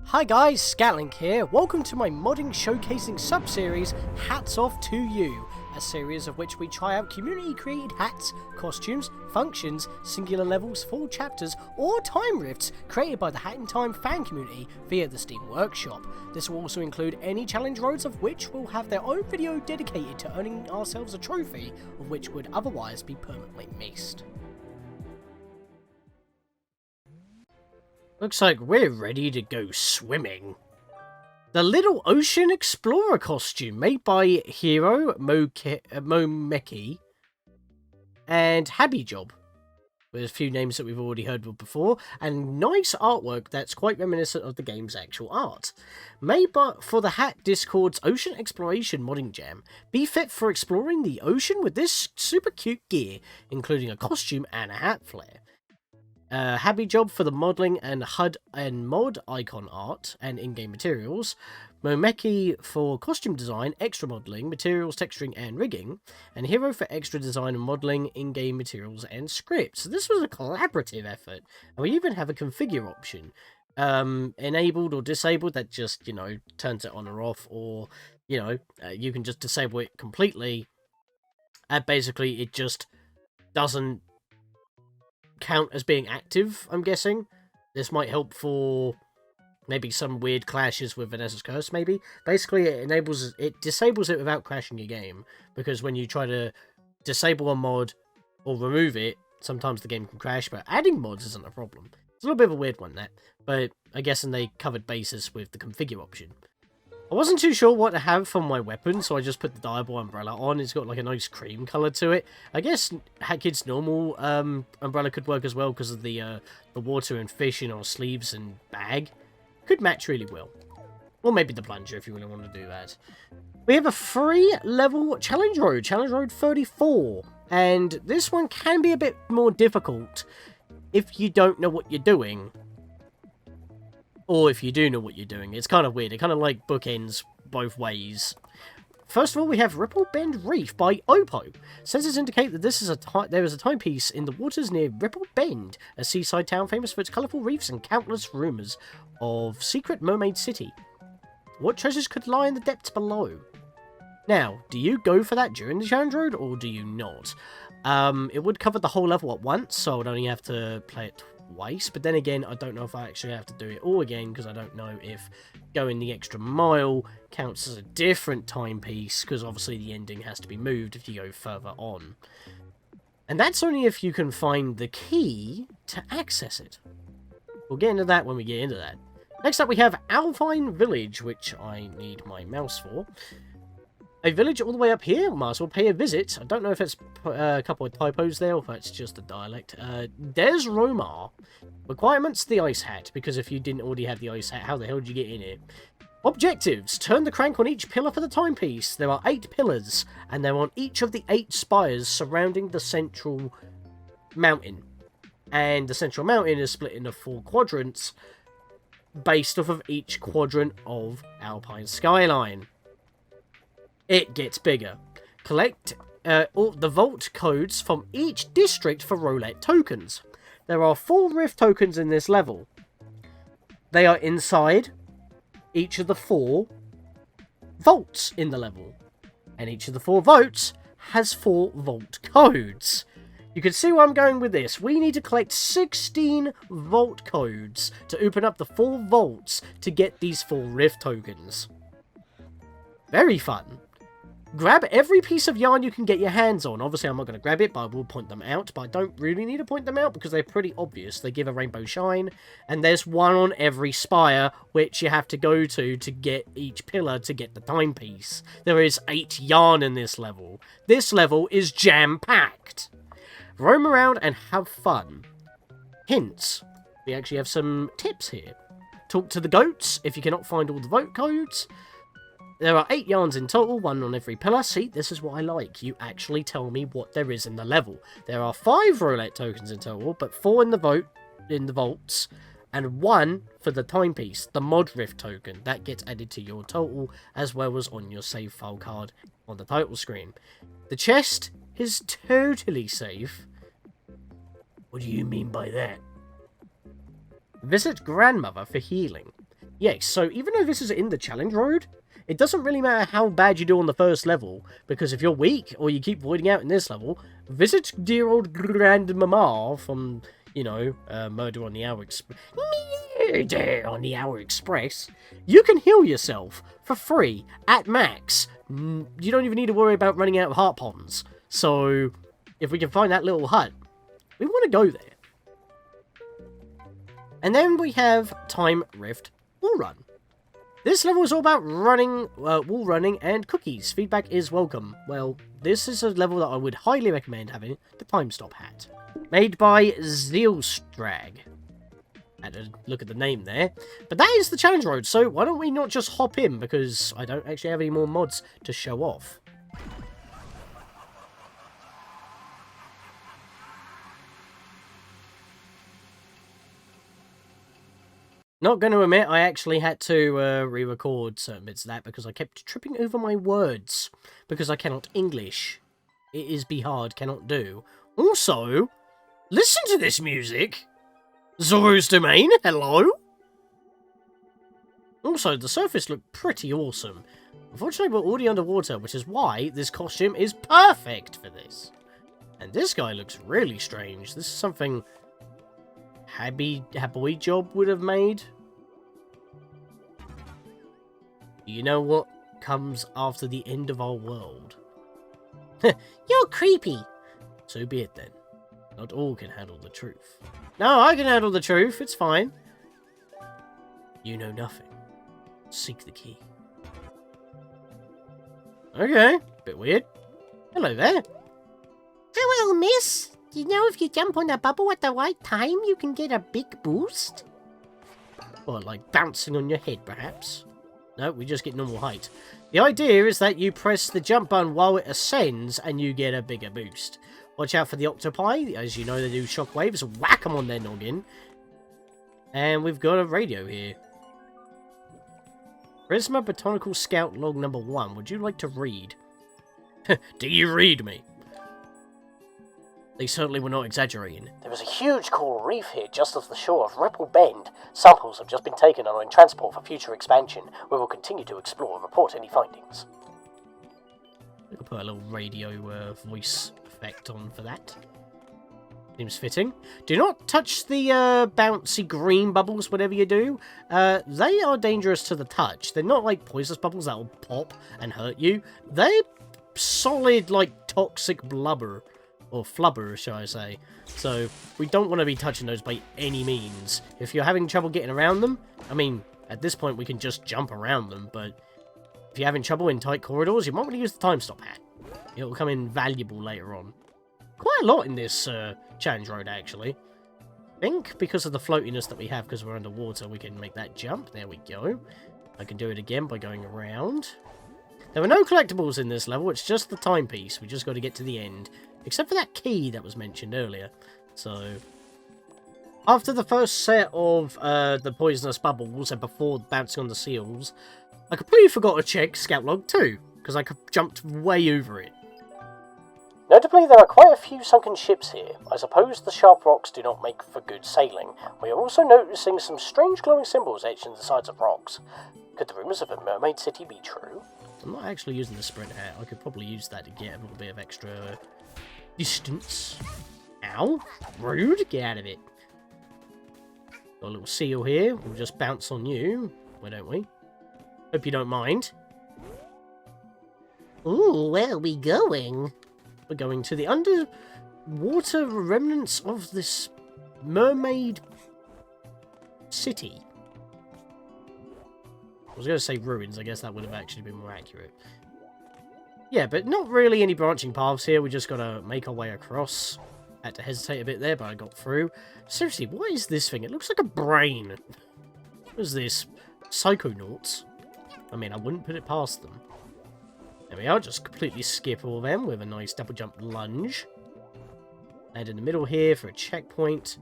Hi guys, Scatlink here. Welcome to my modding showcasing sub-series, Hats Off to You, a series of which we try out community-created hats, costumes, functions, singular levels, full chapters, or time rifts created by the Hat in Time fan community via the Steam Workshop. This will also include any challenge roads of which will have their own video dedicated to earning ourselves a trophy, of which would otherwise be permanently missed. Looks like we're ready to go swimming. The Little Ocean Explorer costume made by Hero, Momeki, and Habijob. There's a few names that we've already heard of before, and nice artwork that's quite reminiscent of the game's actual art. Made for the Hat Discord's Ocean Exploration modding jam. Be fit for exploring the ocean with this super cute gear, including a costume and a hat flare. Habijob for the modelling and HUD and mod icon art and in-game materials, Momeki for costume design, extra modelling, materials, texturing and rigging, and Hero for extra design and modelling, in-game materials and scripts. So this was a collaborative effort, and we even have a configure option, enabled or disabled, that just, turns it on or off, or, you can just disable it completely, and basically it just doesn't count as being active, I'm guessing. This might help for maybe some weird clashes with Vanessa's Curse, maybe. Basically, it disables it without crashing your game, because when you try to disable a mod or remove it, sometimes the game can crash, but adding mods isn't a problem. It's a little bit of a weird one, that, but I guess they covered bases with the configure option. I wasn't too sure what to have for my weapon, so I just put the Diablo umbrella on. It's got like a nice cream colour to it. I guess Hatkid's normal umbrella could work as well because of the water and fish in our sleeves and bag. Could match really well. Or maybe the plunger if you really want to do that. We have a 3-level challenge road, Challenge Road 34. And this one can be a bit more difficult if you don't know what you're doing. Or if you do know what you're doing. It's kind of weird. It kind of like bookends both ways. First of all, we have Ripple Bend Reef by Oppo. Sensors indicate that there is a timepiece in the waters near Ripple Bend, a seaside town famous for its colourful reefs and countless rumours of secret Mermaid City. What treasures could lie in the depths below? Now, do you go for that during the challenge road, or do you not? It would cover the whole level at once, so I would only have to play it twice, but then again, I don't know if I actually have to do it all again, because I don't know if going the extra mile counts as a different timepiece, because obviously the ending has to be moved if you go further on. And that's only if you can find the key to access it. We'll get into that when we get into that. Next up we have Alphine Village, which I need my mouse for. A village all the way up here, might as well pay a visit. I don't know if it's a couple of typos there, or if that's just a dialect. Des Romar. Requirements, the ice hat, because if you didn't already have the ice hat, how the hell did you get in it? Objectives, turn the crank on each pillar for the timepiece. There are 8 pillars, and they're on each of the 8 spires surrounding the central mountain. And the central mountain is split into 4 quadrants, based off of each quadrant of Alpine skyline. It gets bigger. Collect all the vault codes from each district for roulette tokens. There are 4 Rift tokens in this level. They are inside each of the 4 vaults in the level. And each of the 4 vaults has 4 vault codes. You can see where I'm going with this. We need to collect 16 vault codes to open up the 4 vaults to get these 4 Rift tokens. Very fun. Grab every piece of yarn you can get your hands on. Obviously, I'm not going to grab it, but I will point them out. But I don't really need to point them out because they're pretty obvious. They give a rainbow shine, and there's one on every spire, which you have to go to get each pillar to get the timepiece. There is 8 yarn in this level. This level is jam-packed. Roam around and have fun. Hints. We actually have some tips here. Talk to the goats if you cannot find all the vote codes. There are 8 yarns in total, 1 on every pillar. See, this is what I like. You actually tell me what there is in the level. There are 5 roulette tokens in total, but 4 in the vaults, and 1 for the timepiece, the mod rift token. That gets added to your total, as well as on your save file card on the title screen. The chest is totally safe. What do you mean by that? Visit grandmother for healing. Yes, so even though this is in the challenge road, it doesn't really matter how bad you do on the first level, because if you're weak, or you keep voiding out in this level, visit dear old grandmama from, you know, Murder on the Hour Express. Murder on the Hour Express. You can heal yourself for free, at max. You don't even need to worry about running out of heart ponds. So, if we can find that little hut, we want to go there. And then we have Time Rift Wallrun. This level is all about running, wall running and cookies. Feedback is welcome. Well, this is a level that I would highly recommend having the time stop hat. Made by Zealstrag. Had to look at the name there. But that is the challenge road, so why don't we not just hop in, because I don't actually have any more mods to show off. Not going to admit, I actually had to re-record certain bits of that because I kept tripping over my words. Because I cannot English. It is be hard, cannot do. Also, listen to this music! Zoro's Domain, hello? Also, the surface looked pretty awesome. Unfortunately, we're already underwater, which is why this costume is perfect for this. And this guy looks really strange. This is something Happy Job would have made. You know what comes after the end of our world? You're creepy! So be it then. Not all can handle the truth. No, I can handle the truth, it's fine. You know nothing. Seek the key. Okay, bit weird. Hello there. Hello, miss. Do you know if you jump on a bubble at the right time, you can get a big boost? Or like bouncing on your head, perhaps? No, we just get normal height. The idea is that you press the jump button while it ascends, and you get a bigger boost. Watch out for the octopi. As you know, they do shockwaves. Whack them on their noggin. And we've got a radio here. Prisma Botanical Scout Log number 1. Would you like to read? Do you read me? They certainly were not exaggerating. There is a huge coral reef here just off the shore of Ripple Bend. Samples have just been taken and are in transport for future expansion. We will continue to explore and report any findings. I'll put a little radio voice effect on for that. Seems fitting. Do not touch the bouncy green bubbles, whatever you do. They are dangerous to the touch. They're not like poisonous bubbles that will pop and hurt you. They're solid, like, toxic blubber. Or flubber, shall I say. So, we don't want to be touching those by any means. If you're having trouble getting around them, I mean, at this point we can just jump around them, but if you're having trouble in tight corridors, you might want to use the time stop hat. It'll come in valuable later on. Quite a lot in this challenge road, actually. I think because of the floatiness that we have, because we're underwater, we can make that jump. There we go. I can do it again by going around. There are no collectibles in this level, it's just the timepiece. We just got to get to the end. Except for that key that was mentioned earlier. So, after the first set of the poisonous bubbles and before bouncing on the seals, I completely forgot to check Scout Log 2, because I jumped way over it. Notably, there are quite a few sunken ships here. I suppose the sharp rocks do not make for good sailing. We are also noticing some strange glowing symbols etched in the sides of rocks. Could the rumours of a Mermaid City be true? I'm not actually using the sprint hat. I could probably use that to get a little bit of extra distance. Ow! Rude! Get out of it. Got a little seal here. We'll just bounce on you. Why don't we? Hope you don't mind. Ooh, where are we going? We're going to the underwater remnants of this Mermaid City. I was going to say ruins. I guess that would have actually been more accurate. Yeah, but not really any branching paths here. We just got to make our way across. Had to hesitate a bit there, but I got through. Seriously, what is this thing? It looks like a brain. What is this? Psychonauts? I mean, I wouldn't put it past them. There we are. Just completely skip all of them with a nice double jump lunge. And in the middle here for a checkpoint.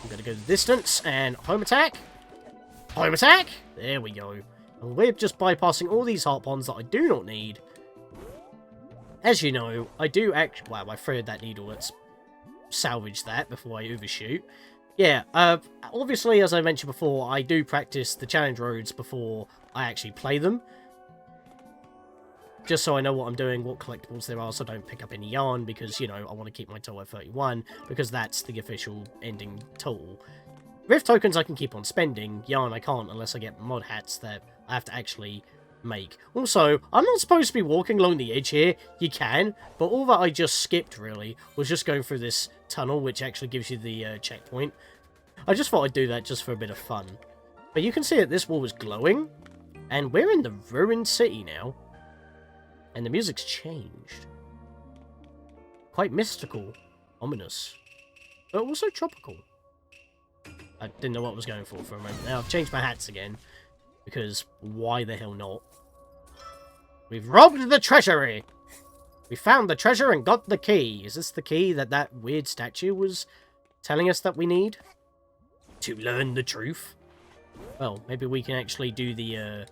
I'm going to go the distance and home attack. Home attack. There we go. And we're just bypassing all these heart ponds that I do not need. As you know, I do actually... Wow, I threaded that needle. That's salvage that before I overshoot. Yeah, obviously, as I mentioned before, I do practice the challenge roads before I actually play them. Just so I know what I'm doing, what collectibles there are, so I don't pick up any yarn, because, you know, I want to keep my total at 31, because that's the official ending total. Rift tokens I can keep on spending, yarn I can't unless I get mod hats that I have to actually make. Also, I'm not supposed to be walking along the edge here. You can, but all that I just skipped, really, was just going through this tunnel, which actually gives you the checkpoint. I just thought I'd do that just for a bit of fun. But you can see that this wall is glowing, and we're in the ruined city now. And the music's changed. Quite mystical, ominous, but also tropical. I didn't know what I was going for a moment. Now I've changed my hats again, because why the hell not? We've robbed the treasury! We found the treasure and got the key. Is this the key that weird statue was telling us that we need? To learn the truth? Well, maybe we can actually do the,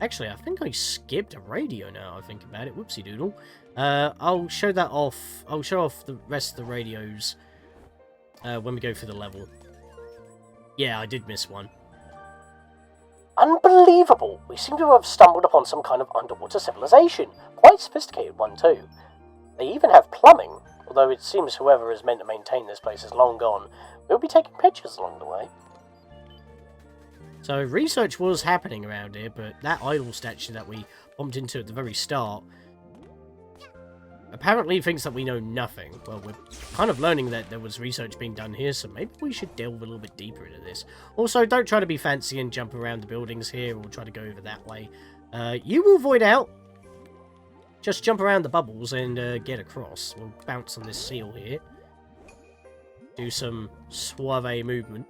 Actually, I think I skipped a radio now I think about it. Whoopsie doodle. I'll show that off. I'll show off the rest of the radios when we go through the level. Yeah, I did miss one. Unbelievable! We seem to have stumbled upon some kind of underwater civilization. Quite sophisticated one, too. They even have plumbing, although it seems whoever is meant to maintain this place is long gone. We'll be taking pictures along the way. So, research was happening around here, but that idol statue that we bumped into at the very start apparently thinks that we know nothing. Well, we're kind of learning that there was research being done here, so maybe we should delve a little bit deeper into this. Also, don't try to be fancy and jump around the buildings here, or try to go over that way. You will void out. Just jump around the bubbles and get across. We'll bounce on this seal here. Do some suave movement,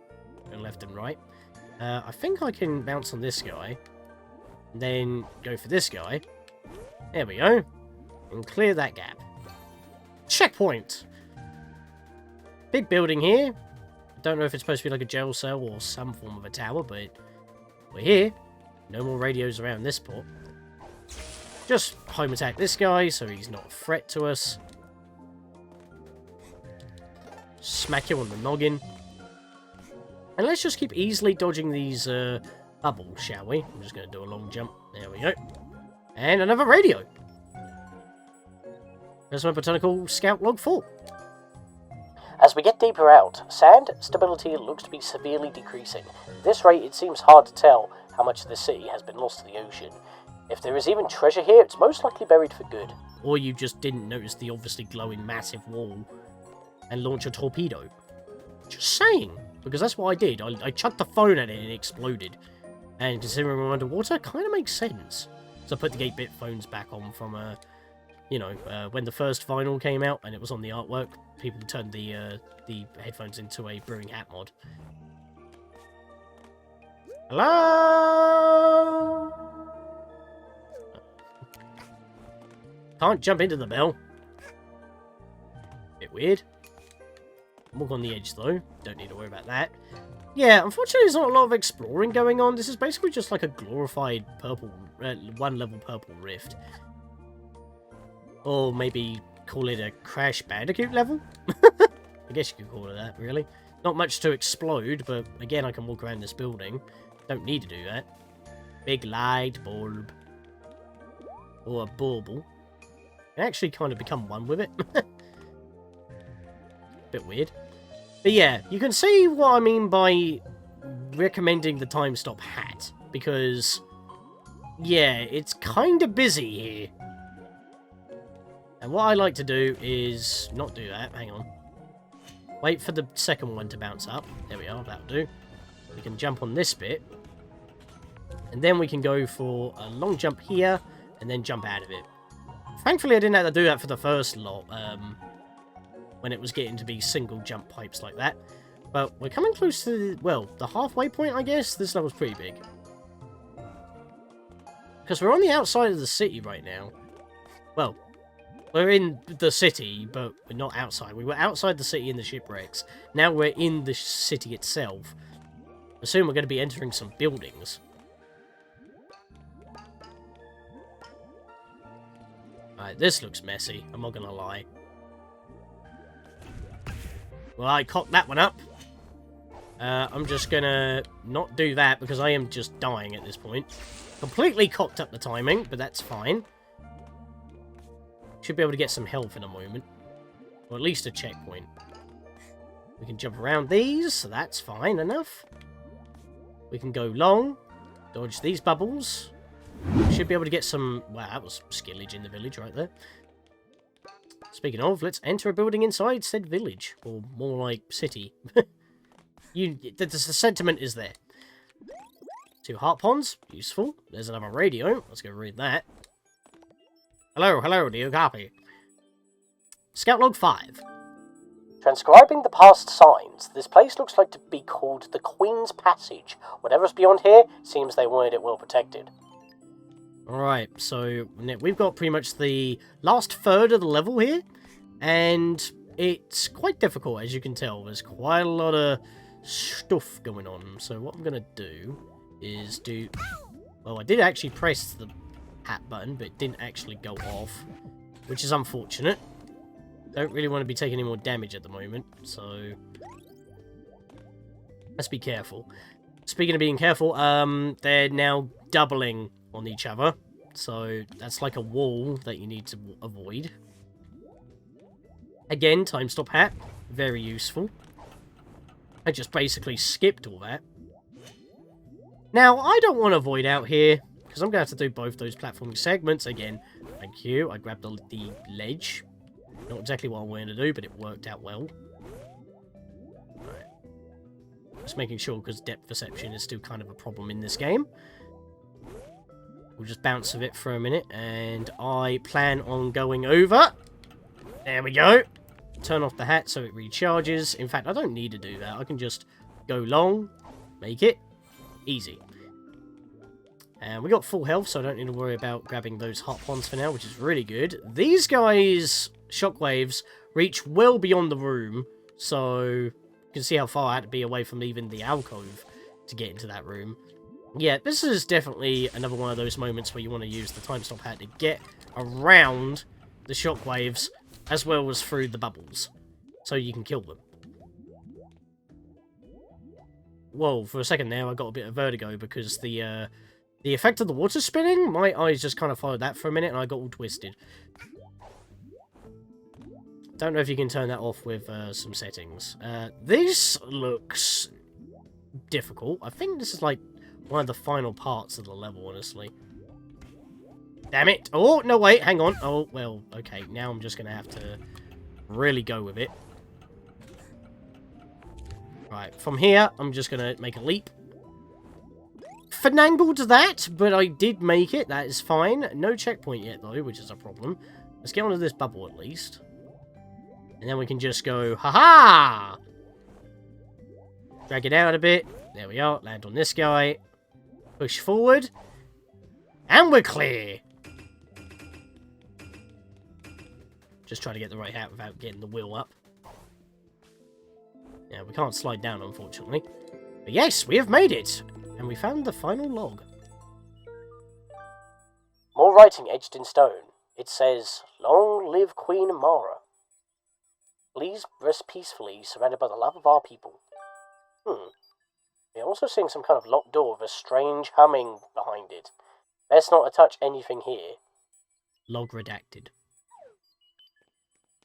going left and right. I think I can bounce on this guy, and then go for this guy. There we go. And clear that gap. Checkpoint! Big building here. I don't know if it's supposed to be like a jail cell or some form of a tower, but we're here. No more radios around this port. Just home attack this guy so he's not a threat to us. Smack you on the noggin. And let's just keep easily dodging these bubbles, shall we? I'm just going to do a long jump. There we go. And another radio. There's my botanical scout log 4. As we get deeper out, sand stability looks to be severely decreasing. At this rate, it seems hard to tell how much of the city has been lost to the ocean. If there is even treasure here, it's most likely buried for good. Or you just didn't notice the obviously glowing massive wall and launch a torpedo. Just saying. Because that's what I did. I chucked the phone at it and it exploded. And considering we're underwater, kind of makes sense. So I put the 8-bit phones back on from, you know, when the first vinyl came out and it was on the artwork, people turned the headphones into a brewing hat mod. Hello? Can't jump into the bell. Bit weird. Walk on the edge, though. Don't need to worry about that. Yeah, unfortunately, there's not a lot of exploring going on. This is basically just like a glorified purple, one-level purple rift. Or maybe call it a Crash Bandicoot level? I guess you could call it that, really. Not much to explode, but again, I can walk around this building. Don't need to do that. Big light bulb. Or a bauble. I actually kind of become one with it. Bit weird. But yeah, you can see what I mean by recommending the time stop hat. Because, yeah, it's kind of busy here. And what I like to do is not do that. Hang on. Wait for the second one to bounce up. There we are, that'll do. We can jump on this bit. And then we can go for a long jump here, and then jump out of it. Thankfully, I didn't have to do that for the first lot, when it was getting to be single jump pipes like that. But we're coming close to, well, the halfway point, I guess. This level's pretty big. Because we're on the outside of the city right now. Well, we're in the city, but we're not outside. We were outside the city in the shipwrecks. Now we're in the city itself. I assume we're going to be entering some buildings. Alright, this looks messy. I'm not going to lie. Well, I cocked that one up. I'm just gonna not do that because I am just dying at this point. Completely cocked up the timing, but that's fine. Should be able to get some health in a moment. Or at least a checkpoint. We can jump around these, so that's fine enough. We can go long. Dodge these bubbles. Should be able to get some... Wow, that was skillage in the village right there. Speaking of, let's enter a building inside said village. Or more like city. The sentiment is there. 2 heart ponds. Useful. There's another radio. Let's go read that. Hello, do you copy? Scout log 5. Transcribing the past signs, this place looks like to be called the Queen's Passage. Whatever's beyond here, seems they wanted it well protected. Alright, so we've got pretty much the last third of the level here, and it's quite difficult, as you can tell. There's quite a lot of stuff going on, so what I'm going to do is do... Well, I did actually press the hat button, but it didn't actually go off, which is unfortunate. Don't really want to be taking any more damage at the moment, so let's be careful. Speaking of being careful, they're now doubling on each other, so that's like a wall that you need to avoid. Again, time stop hat, very useful. I just basically skipped all that. Now, I don't want to avoid out here, because I'm going to have to do both those platforming segments again. Thank you, I grabbed the ledge. Not exactly what I wanted to do, but it worked out well. Right. Just making sure, because depth perception is still kind of a problem in this game. We'll just bounce of it for a minute, and I plan on going over. There we go. Turn off the hat so it recharges. In fact, I don't need to do that. I can just go long, make it easy. And we got full health, so I don't need to worry about grabbing those hot ponds for now, which is really good. These guys... Shockwaves reach well beyond the room, so you can see how far I had to be away from even the alcove to get into that room. Yeah, this is definitely another one of those moments where you want to use the time stop hat to get around the shockwaves as well as through the bubbles, so you can kill them. Whoa, for a second there I got a bit of vertigo because the effect of the water spinning, my eyes just kind of followed that for a minute and I got all twisted. Don't know if you can turn that off with some settings. This looks difficult. I think this is like one of the final parts of the level, honestly. Damn it! Oh, no, wait, hang on. Oh, well, okay, now I'm just going to have to really go with it. Right, from here, I'm just going to make a leap. Finangled that, but I did make it. That is fine. No checkpoint yet, though, which is a problem. Let's get onto this bubble, at least. And then we can just go, ha-ha! Drag it out a bit. There we are. Land on this guy. Push forward. And we're clear. Just trying to get the right hat without getting the wheel up. Yeah, we can't slide down, unfortunately. But yes, we have made it. And we found the final log. More writing etched in stone. It says, "Long live Queen Mara. Please rest peacefully, surrounded by the love of our people." We're also seeing some kind of locked door with a strange humming behind it. Best not to touch anything here. Log redacted.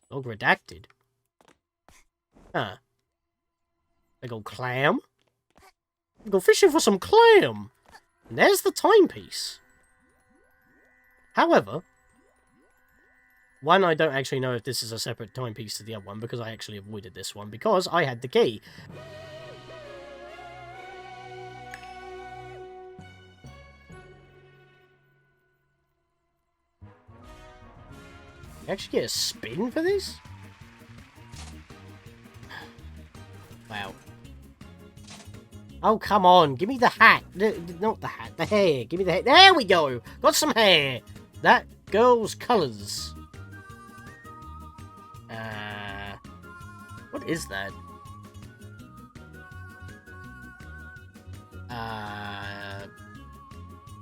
Log redacted? Huh. Big old clam. We go fishing for some clam. And there's the timepiece. However... One, I don't actually know if this is a separate timepiece to the other one, because I actually avoided this one, because I had the key. You actually get a spin for this? Wow. Oh, come on. Give me the hat. Not the hat. The hair. Give me the hair. There we go. Got some hair. That girl's colours. What is that? I'm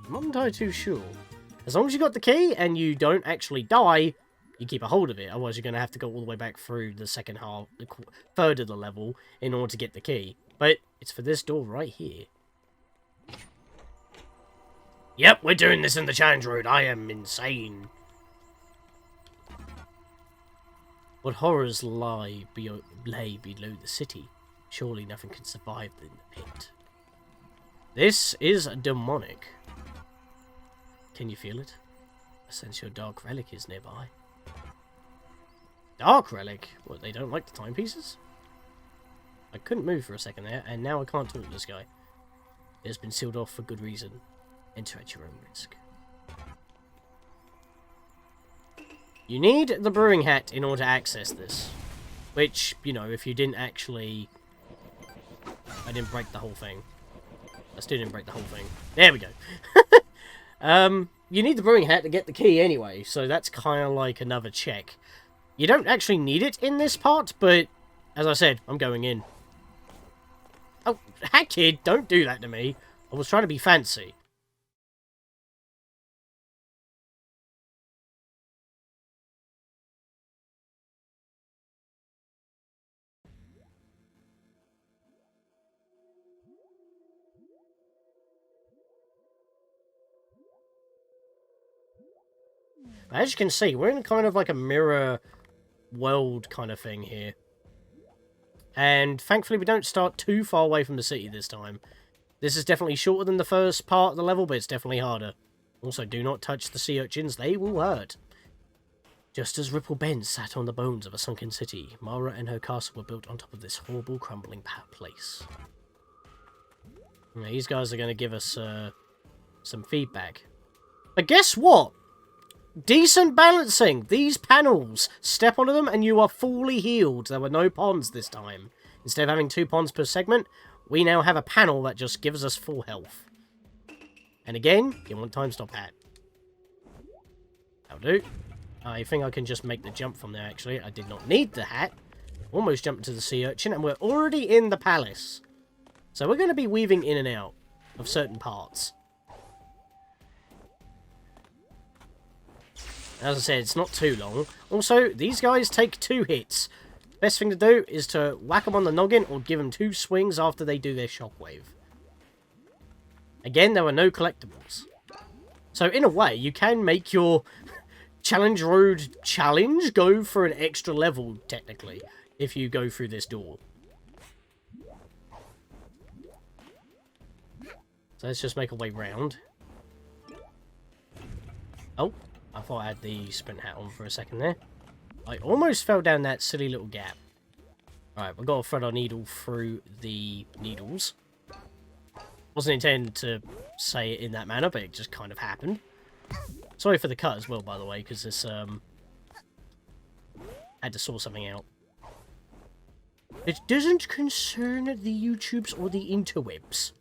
not entirely too sure. As long as you got the key and you don't actually die, you keep a hold of it. Otherwise, you're going to have to go all the way back through the second half, the third of the level in order to get the key. But it's for this door right here. Yep, we're doing this in the challenge road. I am insane. What horrors lay below the city? Surely nothing can survive in the pit. This is demonic. Can you feel it? I sense your dark relic is nearby. Dark relic? What, they don't like the timepieces? I couldn't move for a second there, and now I can't talk to this guy. It has been sealed off for good reason. Enter at your own risk. You need the brewing hat in order to access this. Which, you know, if you didn't actually... I didn't break the whole thing. I still didn't break the whole thing. There we go. You need the brewing hat to get the key anyway, so that's kind of like another check. You don't actually need it in this part, but as I said, I'm going in. Oh, hat kid, don't do that to me. I was trying to be fancy. As you can see, we're in kind of like a mirror world kind of thing here. And thankfully we don't start too far away from the city this time. This is definitely shorter than the first part of the level, but it's definitely harder. Also, do not touch the sea urchins, they will hurt. Just as Ripple Bend sat on the bones of a sunken city, Mara and her castle were built on top of this horrible, crumbling place. Now, these guys are going to give us some feedback. But guess what? Decent balancing. These panels. Step onto them and you are fully healed. There were no ponds this time. Instead of having 2 ponds per segment, we now have a panel that just gives us full health. And again, you want time stop hat. That'll do. I think I can just make the jump from there, actually. I did not need the hat. Almost jumped to the sea urchin, and we're already in the palace. So we're going to be weaving in and out of certain parts. As I said, it's not too long. Also, these guys take 2 hits. Best thing to do is to whack them on the noggin or give them 2 swings after they do their shockwave. Again, there are no collectibles. So in a way, you can make your Challenge Road challenge go for an extra level, technically, if you go through this door. So let's just make our way round. Oh, I thought I had the sprint hat on for a second there. I almost fell down that silly little gap. Alright, we've got to thread our needle through the needles. Wasn't intended to say it in that manner, but it just kind of happened. Sorry for the cut as well, by the way, because this, had to sort something out. It doesn't concern the YouTubes or the interwebs.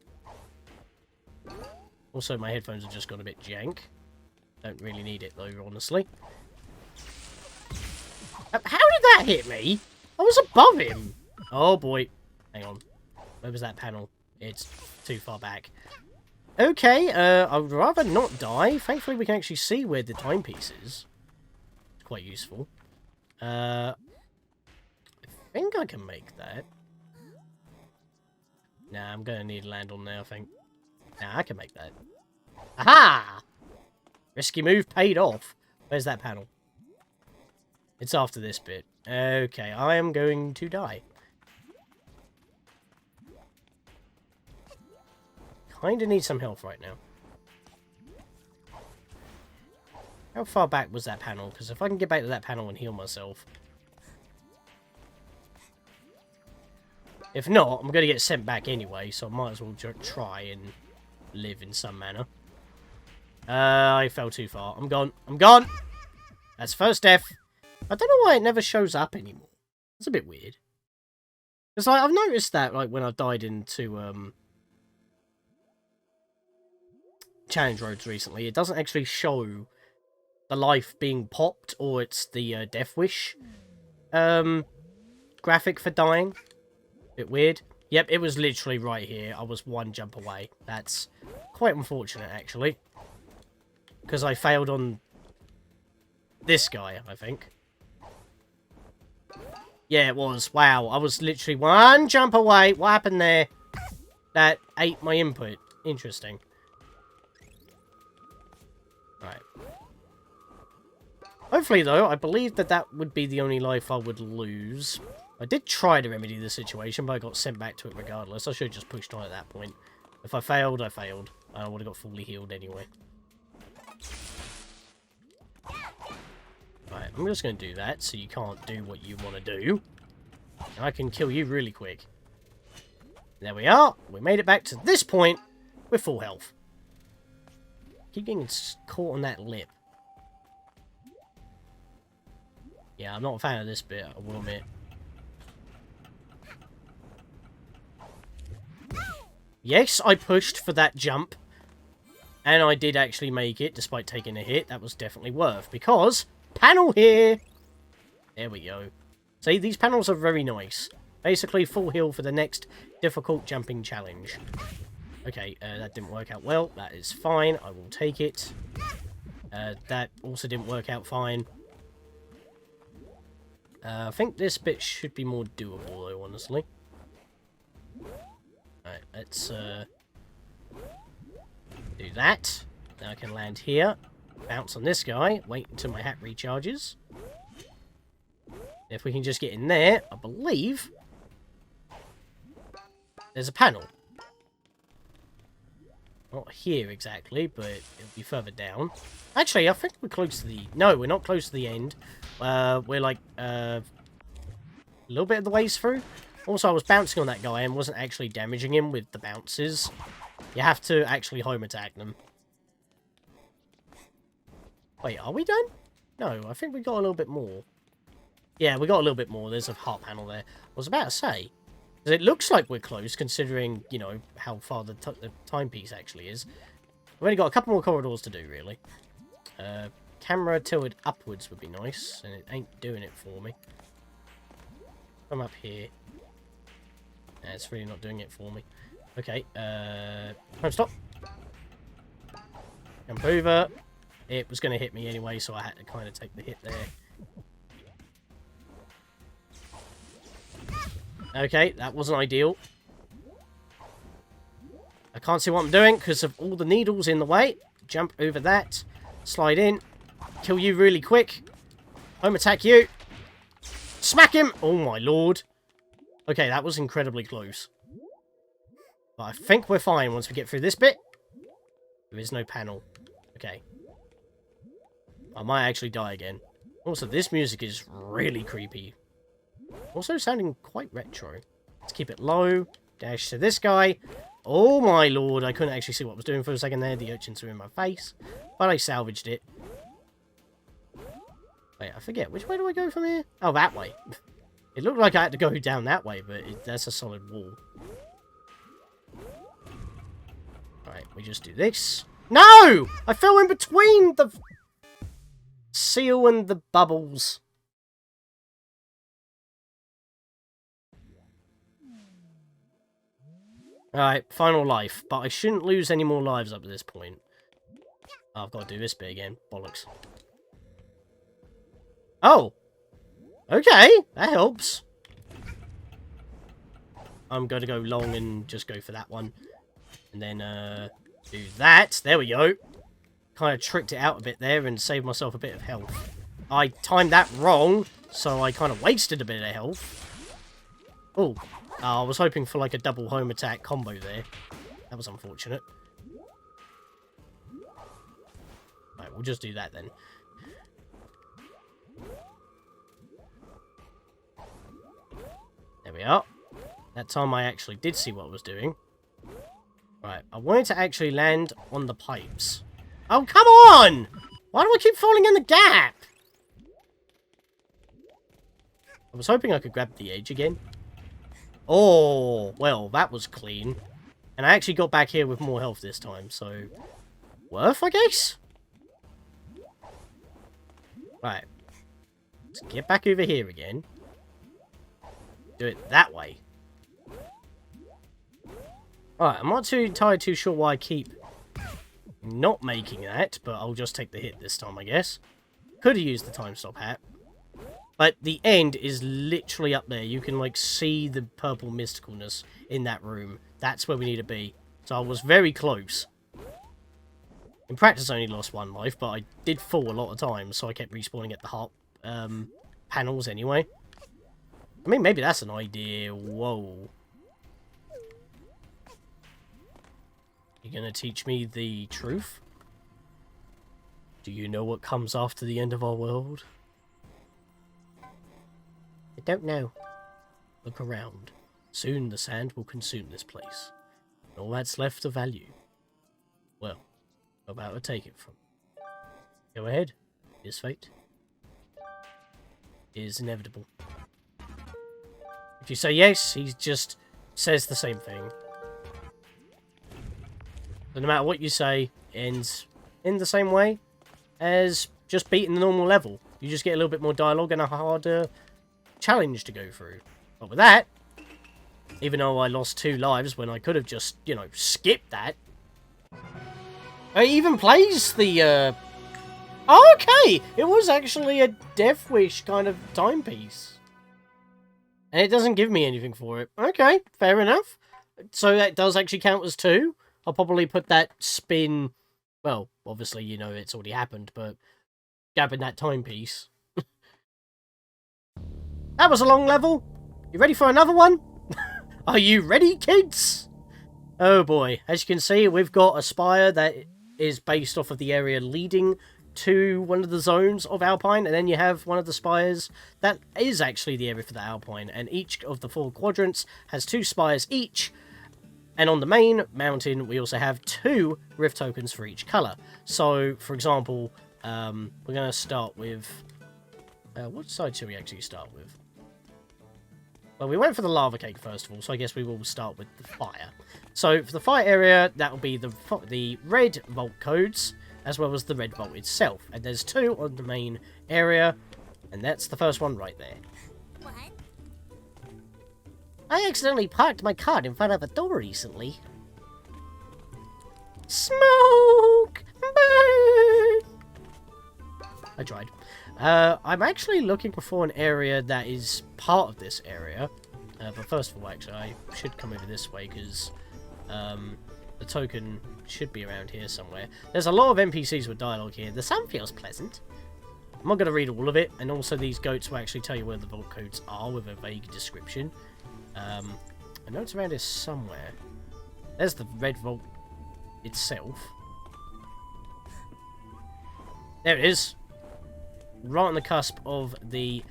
Also, my headphones have just got a bit jank. Don't really need it, though, honestly. How did that hit me? I was above him. Oh, boy. Hang on. Where was that panel? It's too far back. Okay, I'd rather not die. Thankfully, we can actually see where the timepiece is. It's quite useful. I think I can make that. Nah, I'm going to need to land on there, I think. Nah, I can make that. Aha! Risky move paid off. Where's that panel? It's after this bit. Okay, I am going to die. Kinda need some health right now. How far back was that panel? Because if I can get back to that panel and heal myself. If not, I'm going to get sent back anyway, so I might as well try and live in some manner. I fell too far. I'm gone. I'm gone! That's first death. I don't know why it never shows up anymore. It's a bit weird. It's like, I've noticed that, like, when I died into, challenge roads recently, it doesn't actually show the life being popped, or it's the, death wish, graphic for dying. Bit weird. Yep, it was literally right here. I was 1 jump away. That's quite unfortunate, actually. Because I failed on this guy, I think. Yeah, it was. Wow, I was literally one jump away. What happened there? That ate my input. Interesting. Right. Hopefully, though, I believe that that would be the only life I would lose. I did try to remedy the situation, but I got sent back to it regardless. I should have just pushed on at that point. If I failed, I failed. I would have got fully healed anyway. Right, I'm just going to do that, so you can't do what you want to do. And I can kill you really quick. There we are. We made it back to this point with full health. Keep getting caught on that lip. Yeah, I'm not a fan of this bit, I will admit. Yes, I pushed for that jump. And I did actually make it, despite taking a hit. That was definitely worth, because... Panel here! There we go. See, these panels are very nice. Basically, full heal for the next difficult jumping challenge. Okay, that didn't work out well. That is fine. I will take it. That also didn't work out fine. I think this bit should be more doable, though, honestly. Alright, let's do that. Now I can land here. Bounce on this guy. Wait until my hat recharges. If we can just get in there, I believe there's a panel. Not here exactly, but it'll be further down. Actually, I think we're close to the... No, we're not close to the end. We're like a little bit of the ways through. Also, I was bouncing on that guy and wasn't actually damaging him with the bounces. You have to actually home attack them. Wait, are we done? No, I think we got a little bit more. Yeah, we got a little bit more. There's a heart panel there. I was about to say, because it looks like we're close, considering, you know, how far the timepiece actually is. We've only got a couple more corridors to do, really. Camera tilted upwards would be nice, and it ain't doing it for me. Come up here. Nah, it's really not doing it for me. Okay, time stop. Jump over. It was going to hit me anyway, so I had to kind of take the hit there. Okay, that wasn't ideal. I can't see what I'm doing because of all the needles in the way. Jump over that. Slide in. Kill you really quick. Home attack you. Smack him! Oh my lord. Okay, that was incredibly close. But I think we're fine once we get through this bit. There is no panel. Okay. I might actually die again. Also, this music is really creepy. Also sounding quite retro. Let's keep it low. Dash to this guy. Oh my lord, I couldn't actually see what I was doing for a second there. The urchins were in my face. But I salvaged it. Wait, I forget. Which way do I go from here? Oh, that way. It looked like I had to go down that way, but that's a solid wall. Alright, we just do this. No! I fell in between the seal and the bubbles. Alright, final life. But I shouldn't lose any more lives up to this point. Oh, I've got to do this bit again. Bollocks. Oh! Okay, that helps. I'm going to go long and just go for that one. And then, do that. There we go. Kind of tricked it out a bit there and saved myself a bit of health. I timed that wrong, so I kind of wasted a bit of health. Oh, I was hoping for like a double home attack combo there. That was unfortunate. Right, we'll just do that then. There we are. That time I actually did see what I was doing. Right, I wanted to actually land on the pipes. Oh, come on! Why do I keep falling in the gap? I was hoping I could grab the edge again. Oh, well, that was clean. And I actually got back here with more health this time, so... worth, I guess? Right. Let's get back over here again. Do it that way. Alright, I'm not entirely too sure why I keep not making that, but I'll just take the hit this time, I guess. Could have used the time stop hat. But the end is literally up there. You can, like, see the purple mysticalness in that room. That's where we need to be. So I was very close. In practice, I only lost 1 life, but I did fall a lot of times, so I kept respawning at the heart panels anyway. I mean, maybe that's an idea. Whoa. You gonna teach me the truth? Do you know what comes after the end of our world? I don't know. Look around. Soon the sand will consume this place. And all that's left of value. Well, about to take it from. Go ahead. His fate is inevitable. If you say yes, he just says the same thing. So no matter what you say, ends in the same way as just beating the normal level. You just get a little bit more dialogue and a harder challenge to go through. But with that, even though I lost 2 lives when I could have just, you know, skipped that. It even plays the, Oh, okay! It was actually a Death Wish kind of timepiece. And it doesn't give me anything for it. Okay, fair enough. So that does actually count as 2. I'll probably put that spin... Well, obviously, you know, it's already happened, but... Grabbing that timepiece. That was a long level. You ready for another one? Are you ready, kids? Oh boy. As you can see, we've got a spire that is based off of the area leading to one of the zones of Alpine, and then you have one of the spires that is actually the area for the Alpine, and each of the 4 quadrants has 2 spires each, and on the main mountain we also have 2 rift tokens for each colour. So, for example, we're going to start with... what side should we actually start with? Well, we went for the lava cake first of all, so I guess we will start with the fire. So, for the fire area, that will be the red vault codes, as well as the red vault itself. And there's 2 on the main area, and that's the first one right there. What? I accidentally parked my car in front of a door recently. Smoke! Burn! I tried. I'm actually looking for an area that is part of this area. But first of all, actually, I should come over this way, because the token should be around here somewhere. There's a lot of NPCs with dialogue here. The sound feels pleasant. I'm not going to read all of it, and also these goats will actually tell you where the vault codes are with a vague description. I know it's around here somewhere. There's the red vault itself. There it is. Right on the cusp of the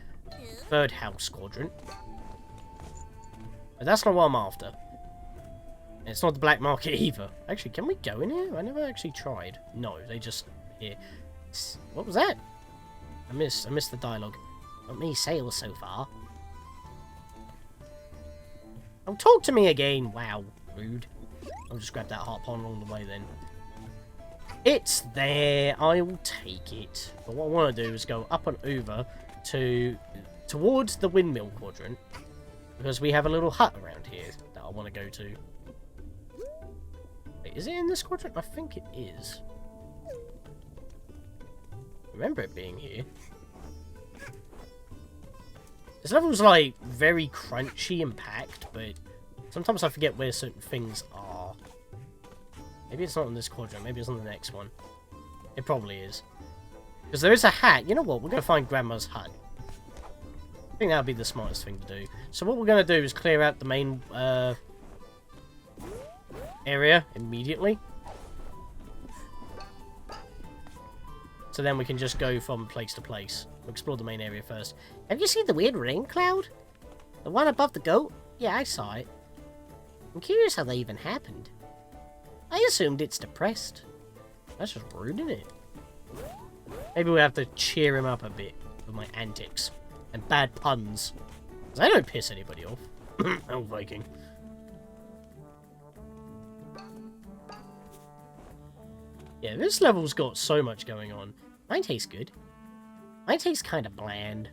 3rd house quadrant. But that's not what I'm after. And it's not the black market either. Actually, can we go in here? I never actually tried. No, they just... Here. What was that? I missed the dialogue. Not many sales so far. Oh, talk to me again. Wow, rude. I'll just grab that heart pond along the way then. It's there. I'll take it. But what I want to do is go up and over towards the windmill quadrant, because we have a little hut around here that I want to go to. Wait, is it in this quadrant? I think it is. Remember it being here. This level's like very crunchy and packed, but sometimes I forget where certain things are. Maybe it's not in this quadrant, maybe it's on the next one. It probably is. Because there is a hat. You know what? We're going to find Grandma's hut. I think that would be the smartest thing to do. So what we're going to do is clear out the main area immediately. So then we can just go from place to place. We'll explore the main area first. Have you seen the weird rain cloud? The one above the goat? Yeah, I saw it. I'm curious how that even happened. I assumed it's depressed. That's just rude, isn't it? Maybe we'll have to cheer him up a bit with my antics and bad puns. Because I don't piss anybody off. Oh, Viking. Yeah, this level's got so much going on. Mine tastes good. Mine tastes kind of bland.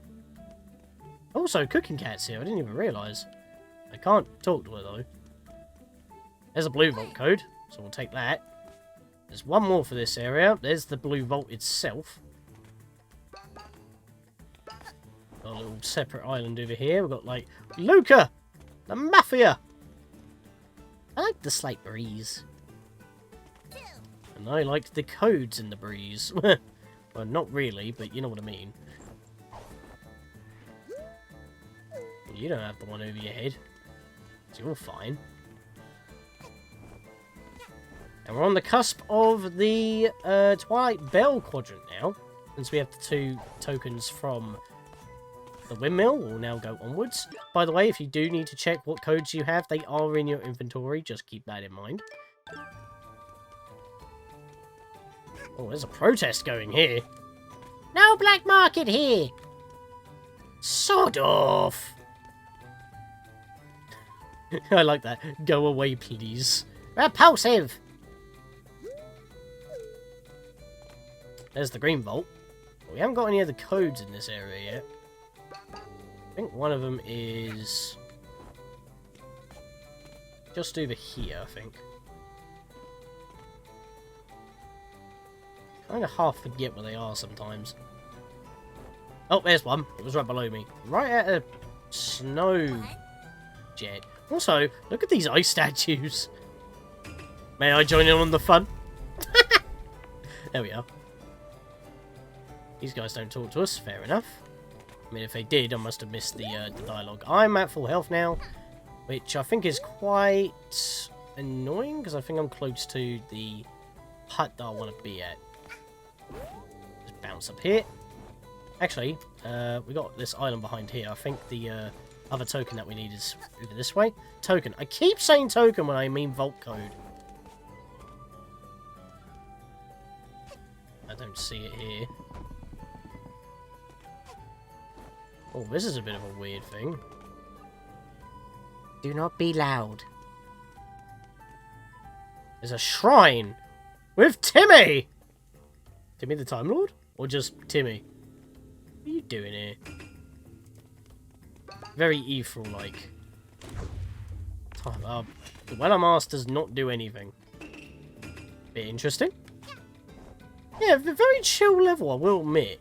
Also, Cooking Cat's here. I didn't even realise. I can't talk to her, though. There's a blue vault code, so we'll take that. There's one more for this area. There's the blue vault itself. got a little separate island over here. We've got, like, Luca! The Mafia! I like the slight breeze. And I like the codes in the breeze. Well, not really, but you know what I mean. Well, you don't have the one over your head. So you're fine. And we're on the cusp of the Twilight Bell quadrant now. Since we have the 2 tokens from the windmill, we'll now go onwards. By the way, if you do need to check what codes you have, they are in your inventory. Just keep that in mind. Oh, there's a protest going here. No black market here! Sod off! I like that. Go away, please. Repulsive! There's the green vault. But we haven't got any other codes in this area yet. I think one of them is just over here, I think. Kind of half forget where they are sometimes. Oh, there's one. It was right below me. Right at a snow jet. Also, look at these ice statues. May I join in on the fun? There we are. These guys don't talk to us. Fair enough. I mean, if they did, I must have missed the dialogue. I'm at full health now, which I think is quite annoying, because I think I'm close to the hut that I want to be at. Just bounce up here. Actually, we got this island behind here. I think the other token that we need is over this way. Token. I keep saying token when I mean vault code. I don't see it here. Oh, this is a bit of a weird thing. Do not be loud. There's a shrine with Timmy! Timmy the Time Lord? Or just Timmy? What are you doing here? Very Ephraim-like. The Weller Master's not do anything. Bit interesting. Yeah, a very chill level, I will admit.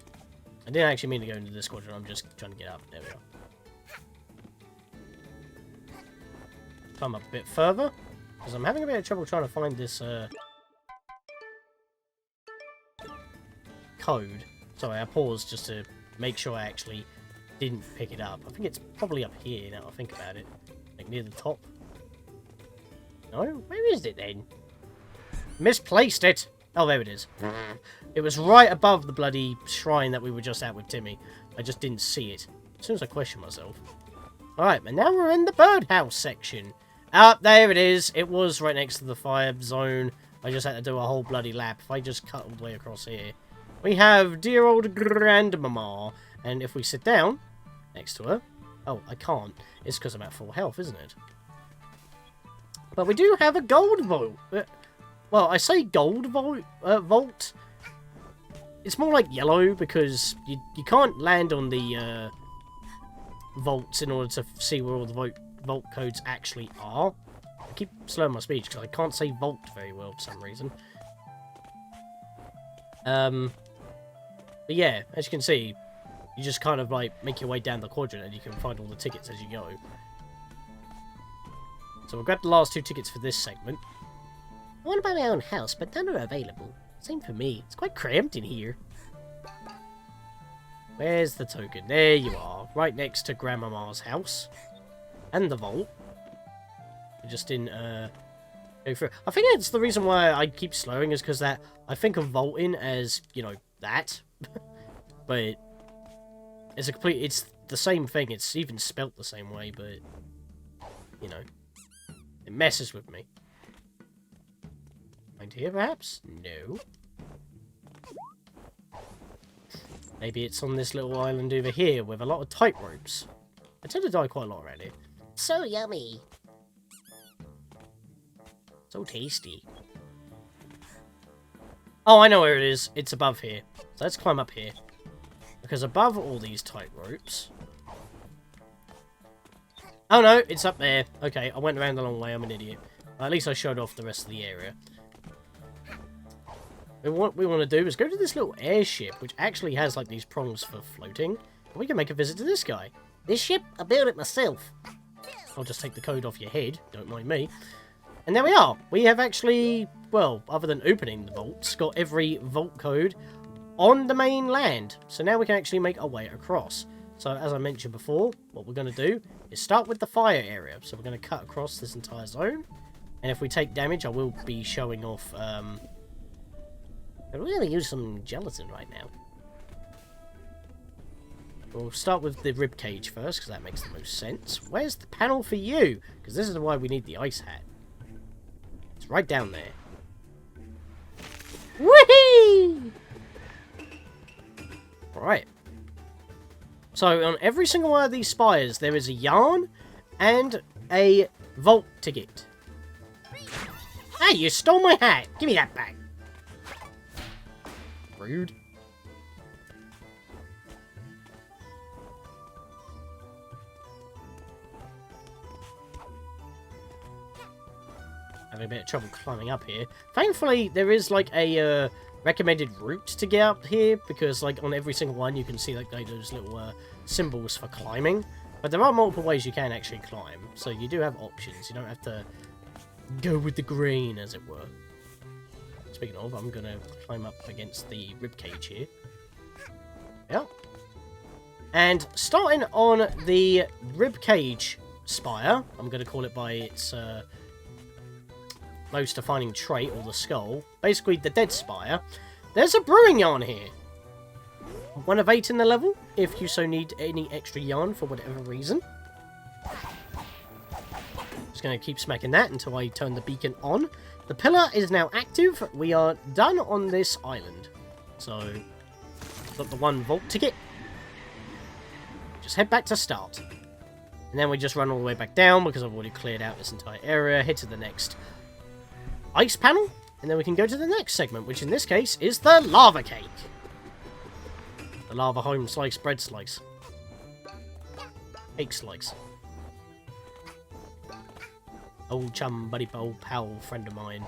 I didn't actually mean to go into this quadrant, I'm just trying to get up. There we are. Come up a bit further, because I'm having a bit of trouble trying to find this code. Sorry, I paused just to make sure I actually didn't pick it up. I think it's probably up here now I think about it. Like near the top. No? Where is it then? Misplaced it! Oh, there it is. It was right above the bloody shrine that we were just at with Timmy. I just didn't see it. As soon as I questioned myself. Alright, and now we're in the birdhouse section. Ah, there it is. It was right next to the fire zone. I just had to do a whole bloody lap. If I just cut all the way across here. We have dear old grandmama. And if we sit down next to her... Oh, I can't. It's because I'm at full health, isn't it? But we do have a gold vault. Well, I say gold vault. It's more like yellow because you can't land on the vaults in order to see where all the vault codes actually are. I keep slowing my speech because I can't say vault very well for some reason. But yeah, as you can see, you just kind of like make your way down the quadrant and you can find all the tickets as you go. So we'll grab the last 2 tickets for this segment. I want to buy my own house, but none are available. Same for me. It's quite cramped in here. Where's the token? There you are. Right next to Grandmama's house. And the vault. I just didn't go through. I think it's the reason why I keep slowing is because that I think of vaulting as, you know, that. But it's the same thing. It's even spelt the same way, but you know, it messes with me. Find here, perhaps? No. Maybe it's on this little island over here with a lot of tight ropes. I tend to die quite a lot around here. So yummy. So tasty. Oh, I know where it is. It's above here. So let's climb up here. Because above all these tight ropes... Oh no, it's up there. Okay, I went around the long way. I'm an idiot. At least I showed off the rest of the area. And what we want to do is go to this little airship, which actually has like these prongs for floating. We can make a visit to this guy. This ship? I built it myself. I'll just take the code off your head. Don't mind me. And there we are. We have actually, well, other than opening the vaults, got every vault code on the main land. So now we can actually make our way across. So as I mentioned before, what we're going to do is start with the fire area. So we're going to cut across this entire zone. And if we take damage, I will be showing off... I'm going to use some gelatin right now. We'll start with the ribcage first, because that makes the most sense. Where's the panel for you? Because this is why we need the ice hat. It's right down there. Whee! Right. So, on every single one of these spires, there is a yarn and a vault ticket. Hey, you stole my hat! Give me that back! Rude. Having a bit of trouble climbing up here. Thankfully, there is like a recommended route to get up here, because like on every single one you can see like those little symbols for climbing. But there are multiple ways you can actually climb, so you do have options. You don't have to go with the grain, as it were. Speaking of, I'm going to climb up against the ribcage here. Yep. And starting on the ribcage spire, I'm going to call it by its most defining trait, or the skull. Basically, the dead spire. There's a brewing yarn here. 1 of 8 in the level, if you so need any extra yarn for whatever reason. Just going to keep smacking that until I turn the beacon on. The pillar is now active. We are done on this island. So, got the 1 vault ticket. Just head back to start. And then we just run all the way back down, because I've already cleared out this entire area. Head to the next ice panel, and then we can go to the next segment, which in this case is the lava cake. The lava home slice bread slice. Cake slice. Old chum, buddy, old pal, friend of mine.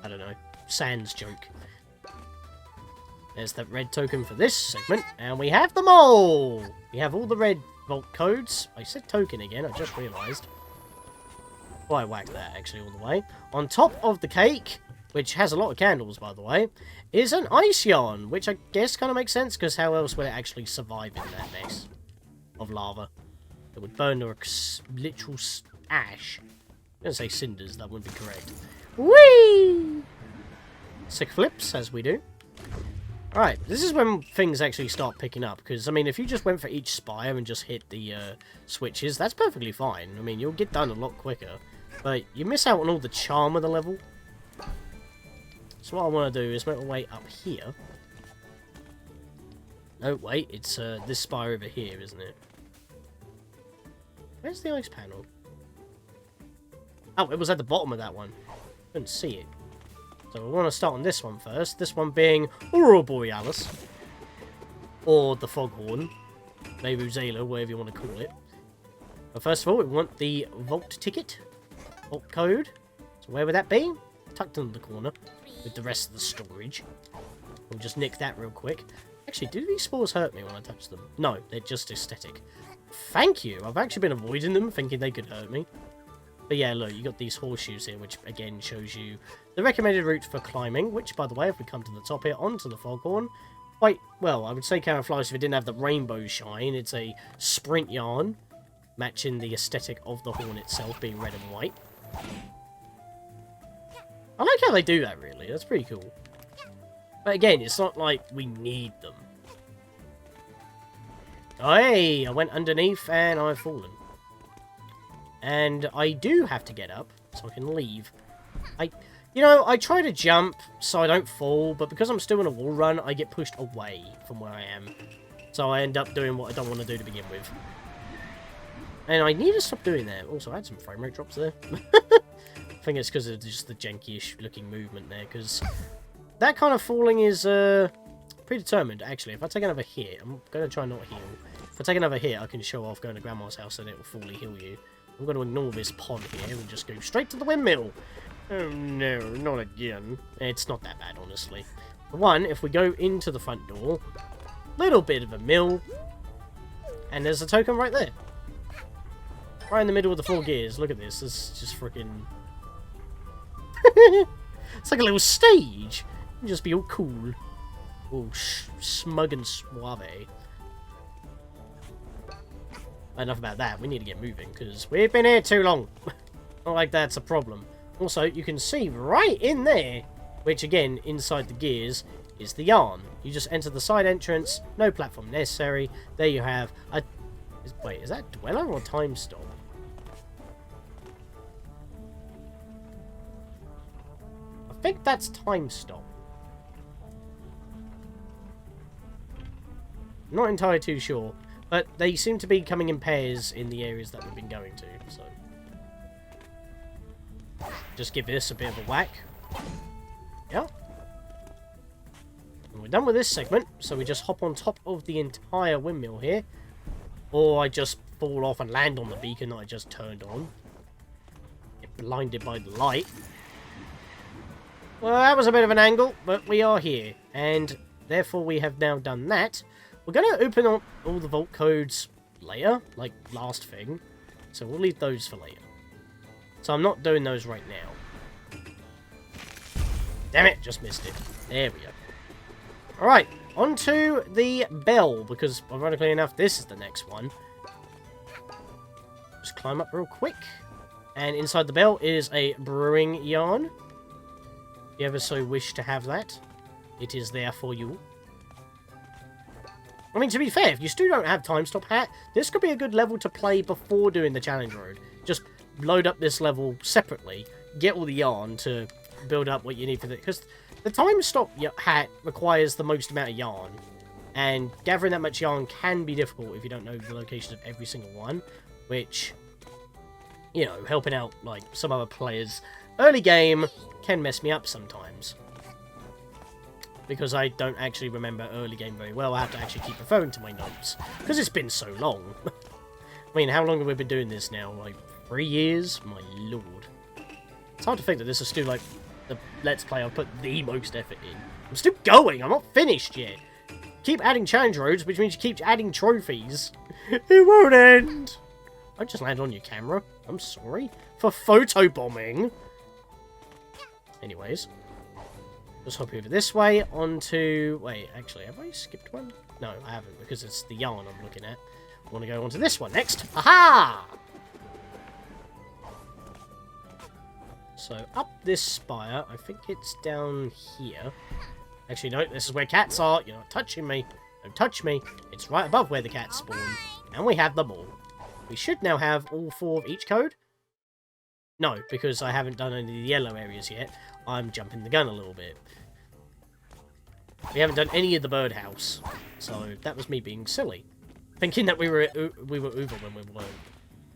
I don't know. Sans joke. There's that red token for this segment, and we have them all! We have all the red vault codes. I said token again, I just realised. Oh, I whacked that, actually, all the way. On top of the cake, which has a lot of candles, by the way, is an ice yarn, which I guess kind of makes sense, because how else would it actually survive in that mess of lava? It would burn to a literal ash. I'm going to say cinders, that wouldn't be correct. Whee! Sick flips, as we do. Alright, this is when things actually start picking up, because, I mean, if you just went for each spire and just hit the switches, that's perfectly fine. I mean, you'll get done a lot quicker. But you miss out on all the charm of the level. So what I want to do is make my way up here. No, wait, it's this spire over here, isn't it? Where's the ice panel? Oh, it was at the bottom of that one. Couldn't see it. So we want to start on this one first. This one being Aurora Borealis. Or the Foghorn. Maybe Zayla, whatever you want to call it. But first of all, we want the vault ticket. Vault code. So where would that be? Tucked in the corner. With the rest of the storage. We'll just nick that real quick. Actually, do these spores hurt me when I touch them? No, they're just aesthetic. Thank you! I've actually been avoiding them, thinking they could hurt me. But yeah, look, you got these horseshoes here, which again shows you the recommended route for climbing, which, by the way, if we come to the top here, onto the Foghorn, quite, well, I would say camouflage if it didn't have the rainbow shine. It's a sprint yarn, matching the aesthetic of the horn itself, being red and white. I like how they do that, really. That's pretty cool. But again, it's not like we need them. Oh, hey, I went underneath and I've fallen. And I do have to get up, so I can leave. You know, I try to jump so I don't fall, but because I'm still in a wall run, I get pushed away from where I am. So I end up doing what I don't want to do to begin with. And I need to stop doing that. Also, I had some frame rate drops there. I think it's because of just the janky-ish looking movement there, because that kind of falling is predetermined, actually. If I take another hit, I'm going to try not heal. If I take another hit, I can show off going to Grandma's house and it will fully heal you. I'm going to ignore this pod here and just go straight to the windmill. Oh no, not again. It's not that bad, honestly. For one, if we go into the front door, Little bit of a mill. And there's a token right there. Right in the middle of the 4 gears. Look at this. This is just freaking... It's like a little stage. You just be all cool. All smug and suave. Enough about that. We need to get moving, because we've been here too long. Not like that's a problem. Also, you can see right in there, which again, inside the gears, is the yarn. You just enter the side entrance, no platform necessary. There you have a... Wait, is that Dweller or Time Stop? I think that's Time Stop. Not entirely too sure, but they seem to be coming in pairs in the areas that we've been going to, so... Just give this a bit of a whack. Yeah. And we're done with this segment, so we just hop on top of the entire windmill here. Or I just fall off and land on the beacon that I just turned on. Get blinded by the light. Well, that was a bit of an angle, but we are here. And therefore we have now done that. We're going to open up all the vault codes later, like last thing. So we'll leave those for later. So I'm not doing those right now. Damn it, just missed it. There we go. Alright, onto the bell, because ironically enough, this is the next one. Just climb up real quick. And inside the bell is a brewing yarn. If you ever so wish to have that, it is there for you. I mean, to be fair, if you still don't have Time Stop Hat, this could be a good level to play before doing the challenge road. Just load up this level separately, get all the yarn to build up what you need for it. Because the Time Stop Hat requires the most amount of yarn, and gathering that much yarn can be difficult if you don't know the location of every single one, which, you know, helping out, like, some other players early game can mess me up sometimes. Because I don't actually remember early game very well, I have to actually keep referring to my notes. Because it's been so long. I mean, how long have we been doing this now? Like, 3 years? My lord. It's hard to think that this is still, like, the Let's Play I've put the most effort in. I'm still going! I'm not finished yet! Keep adding challenge roads, which means you keep adding trophies. It won't end! I just landed on your camera. I'm sorry. For photobombing. Anyways. Just hop over this way onto... Wait, actually, have I skipped one? No, I haven't, because it's the yarn I'm looking at. I want to go onto this one next. Aha! So, up this spire, I think it's down here. Actually, no, this is where cats are. You're not touching me. Don't touch me. It's right above where the cats spawn. And we have them all. We should now have all 4 of each code. No, because I haven't done any of the yellow areas yet. I'm jumping the gun a little bit. We haven't done any of the birdhouse. So, that was me being silly. Thinking that we were over when we weren't.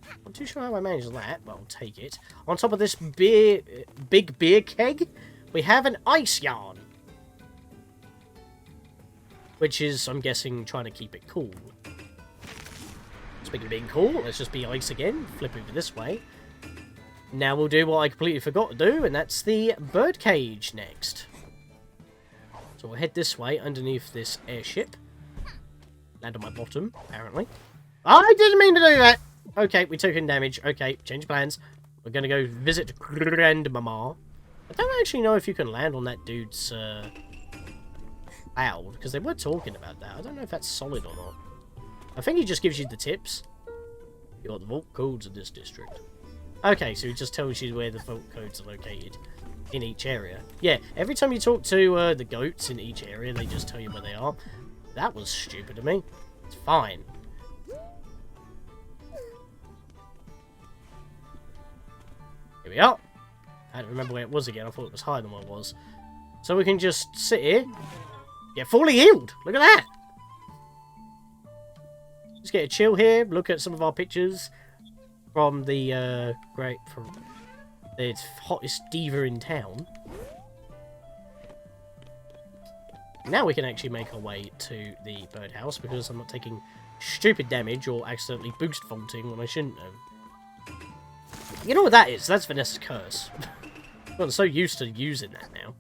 I'm not too sure how I managed that, but I'll take it. On top of this big beer keg, we have an ice yarn. Which is, I'm guessing, trying to keep it cool. Speaking of being cool, let's just be ice again. Flip over this way. Now we'll do what I completely forgot to do, and that's the birdcage next. So we'll head this way, underneath this airship. Land on my bottom, apparently. I didn't mean to do that! Okay, we took in damage. Okay, change plans. We're gonna go visit Grandmama. I don't actually know if you can land on that dude's cloud, because they were talking about that. I don't know if that's solid or not. I think he just gives you the tips. You got the vault codes of this district. Okay, so he just tells you where the vault codes are located in each area. Yeah, every time you talk to the goats in each area, they just tell you where they are. That was stupid of me. It's fine. Here we are. I don't remember where it was again. I thought it was higher than what it was. So we can just sit here. Get fully healed. Look at that. Just get a chill here. Look at some of our pictures from the from the hottest diva in town. Now we can actually make our way to the birdhouse because I'm not taking stupid damage or accidentally boost vaulting when I shouldn't have. You know what that is? That's Vanessa's curse. I'm so used to using that now.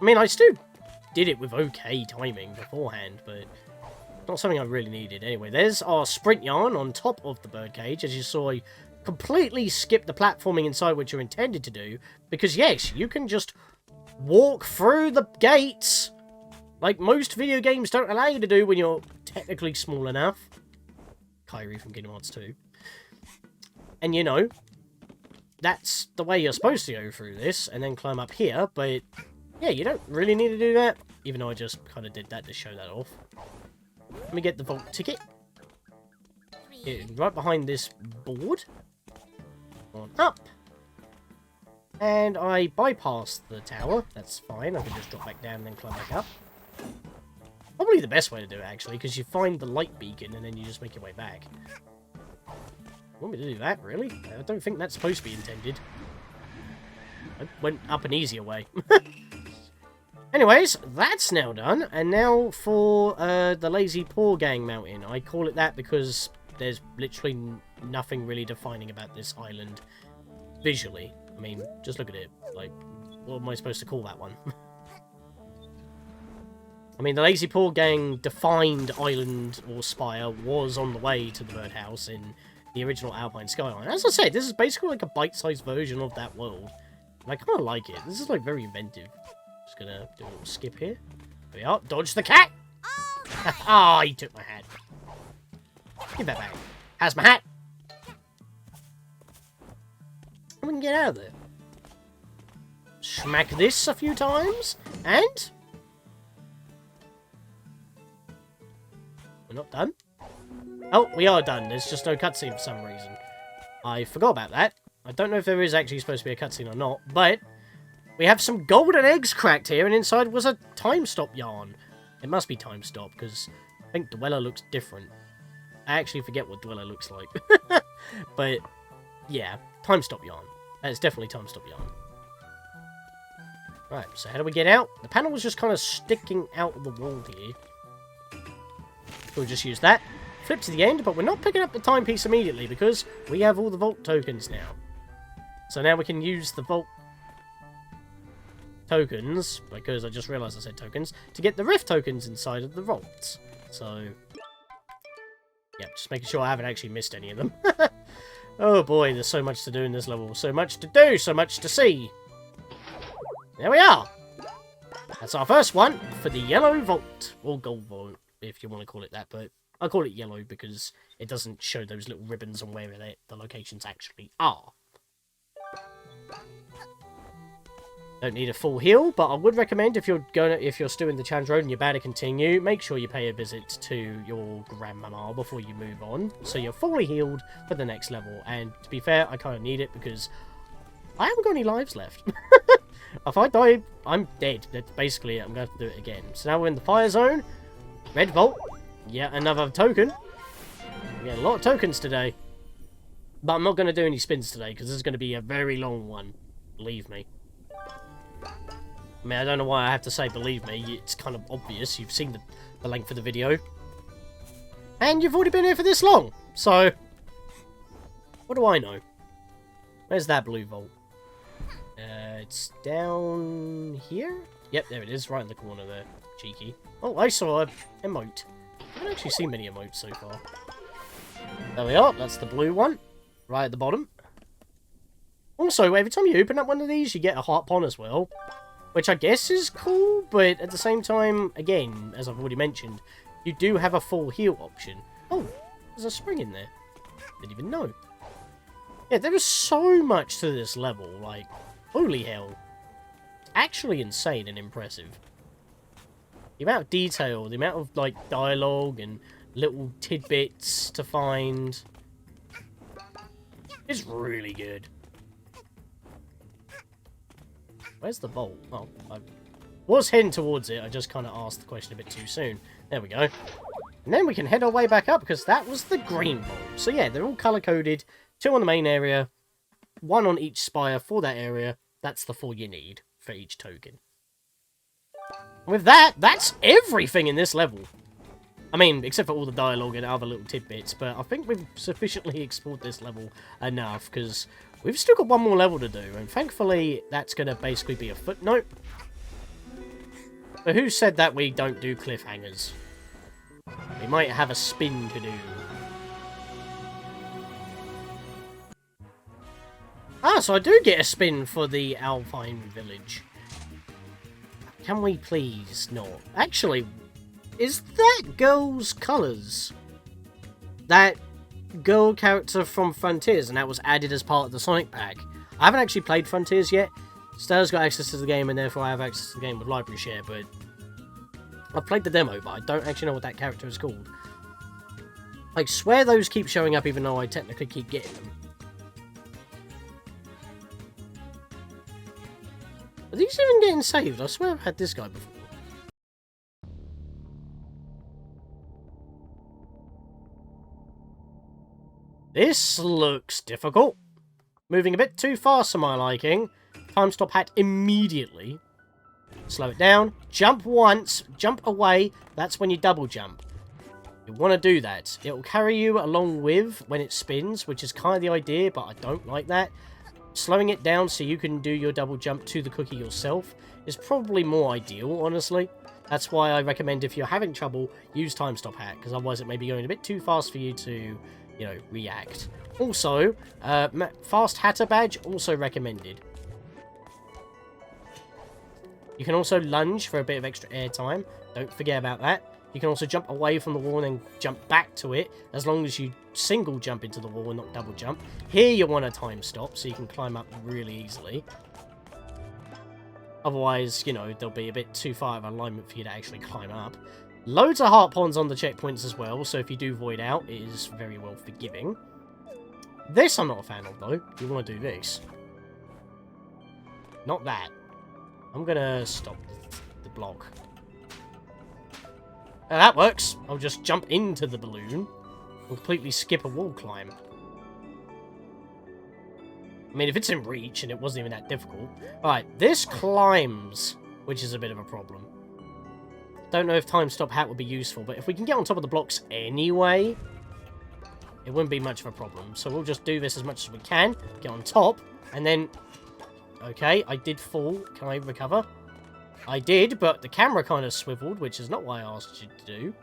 I mean, I still did it with okay timing beforehand, but not something I really needed. Anyway, there's our sprint yarn on top of the birdcage. As you saw, I completely skipped the platforming inside what you're intended to do, because yes, you can just walk through the gates like most video games don't allow you to do when you're technically small enough. Kyrie from Kingdom Hearts 2. And you know, that's the way you're supposed to go through this, and then climb up here, but yeah, you don't really need to do that, even though I just kind of did that to show that off. Let me get the vault ticket. Right behind this board. On up. And I bypassed the tower. That's fine. I can just drop back down and then climb back up. Probably the best way to do it, actually, because you find the light beacon and then you just make your way back. Want me to do that, really? I don't think that's supposed to be intended. I went up an easier way. Anyways, that's now done. And now for the Lazy Poor Gang Mountain. I call it that because there's literally nothing really defining about this island visually. I mean, just look at it. Like, what am I supposed to call that one? I mean, the Lazy Poor Gang defined island or spire was on the way to the birdhouse in the original Alpine Skyline. As I said, this is basically like a bite-sized version of that world. And I kind of like it. This is like very inventive. Just gonna do a little skip here. There we are. Dodge the cat! Ah, he took my hat. Give that back. How's my hat? We can get out of there. Smack this a few times, and we're not done. Oh, we are done. There's just no cutscene for some reason. I forgot about that. I don't know if there is actually supposed to be a cutscene or not, but we have some golden eggs cracked here, and inside was a time stop yarn. It must be time stop, because I think Dweller looks different. I actually forget what Dweller looks like. But, yeah, time stop yarn. That is definitely time stop yarn. Right, so how do we get out? The panel was just kind of sticking out of the wall here. We'll just use that. Flip to the end, but we're not picking up the timepiece immediately because we have all the vault tokens now. So now we can use the vault tokens, because I just realised I said tokens, to get the Rift tokens inside of the vaults. So, yeah, just making sure I haven't actually missed any of them. Oh boy, there's so much to do in this level. So much to do, so much to see. There we are. That's our first one for the yellow vault, or gold vault, if you want to call it that, but I call it yellow because it doesn't show those little ribbons on where the locations actually are. Don't need a full heal, but I would recommend if you're still in the challenge road and you're about to continue, make sure you pay a visit to your grandmama before you move on, so you're fully healed for the next level. And to be fair, I kind of need it because I haven't got any lives left. If I die, I'm dead. That's basically it. I'm going to have to do it again. So now we're in the fire zone. Red vault. Yeah, another token. We get a lot of tokens today. But I'm not going to do any spins today because this is going to be a very long one. Believe me. I mean, I don't know why I have to say believe me. It's kind of obvious. You've seen the length of the video. And you've already been here for this long. So, what do I know? Where's that blue vault? It's down here? Yep, there it is. Right in the corner there. Cheeky. Oh, I saw an emote. I haven't actually seen many emotes so far. There we are. That's the blue one. Right at the bottom. Also, every time you open up one of these, you get a heart pond as well. Which I guess is cool, but at the same time, again, as I've already mentioned, you do have a full heal option. Oh, there's a spring in there. Didn't even know. Yeah, there is so much to this level, like, holy hell. It's actually insane and impressive. The amount of detail, the amount of, like, dialogue and little tidbits to find is really good. Where's the vault? Oh, I was heading towards it. I just kind of asked the question a bit too soon. There we go. And then we can head our way back up because that was the green vault. So yeah, they're all color-coded. 2 on the main area, 1 on each spire for that area. That's the 4 you need for each token. And with that, that's everything in this level. I mean, except for all the dialogue and other little tidbits, but I think we've sufficiently explored this level enough, because we've still got one more level to do, and thankfully that's going to basically be a footnote. But who said that we don't do cliffhangers? We might have a spin to do. Ah, so I do get a spin for the Alphine Village. Can we please not? Actually, is that girl's colours? That girl character from Frontiers, and that was added as part of the Sonic pack. I haven't actually played Frontiers yet. Stella's got access to the game, and therefore I have access to the game with Library Share, but I've played the demo, but I don't actually know what that character is called. I swear those keep showing up even though I technically keep getting them. Are these even getting saved? I swear I've had this guy before. This looks difficult. Moving a bit too fast for my liking. Time stop hat immediately. Slow it down. Jump once. Jump away. That's when you double jump. You want to do that. It will carry you along with when it spins, which is kind of the idea, but I don't like that. Slowing it down so you can do your double jump to the cookie yourself is probably more ideal, honestly. That's why I recommend if you're having trouble, use time stop hat, because otherwise it may be going a bit too fast for you to, you know, react. Also, fast hatter badge, also recommended. You can also lunge for a bit of extra air time. Don't forget about that. You can also jump away from the wall and then jump back to it, as long as you single jump into the wall and not double jump. Here you want a time stop, so you can climb up really easily. Otherwise, you know, there'll be a bit too far of alignment for you to actually climb up. Loads of heart ponds on the checkpoints as well, so if you do void out, it is very well forgiving. This I'm not a fan of, though. You want to do this. Not that. I'm gonna stop the block. Now that works. I'll just jump into the balloon and completely skip a wall climb. I mean, if it's in reach and it wasn't even that difficult. Alright, this climbs, which is a bit of a problem. Don't know if time stop hat would be useful, but if we can get on top of the blocks anyway, it wouldn't be much of a problem. So we'll just do this as much as we can, get on top, and then... Okay, I did fall. Can I recover? I did, but the camera kind of swiveled, which is not what I asked you to do.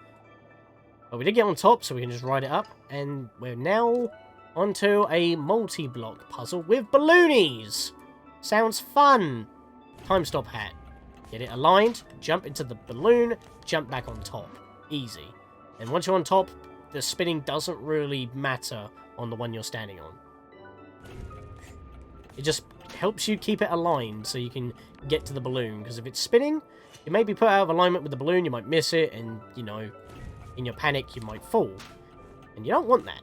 But we did get on top, so we can just ride it up. And we're now onto a multi-block puzzle with balloonies. Sounds fun. Time stop hat. Get it aligned, jump into the balloon, jump back on top. Easy. And once you're on top, the spinning doesn't really matter on the one you're standing on. It just helps you keep it aligned so you can get to the balloon. Because if it's spinning, you may be put out of alignment with the balloon, you might miss it, and, you know, in your panic, you might fall. And you don't want that.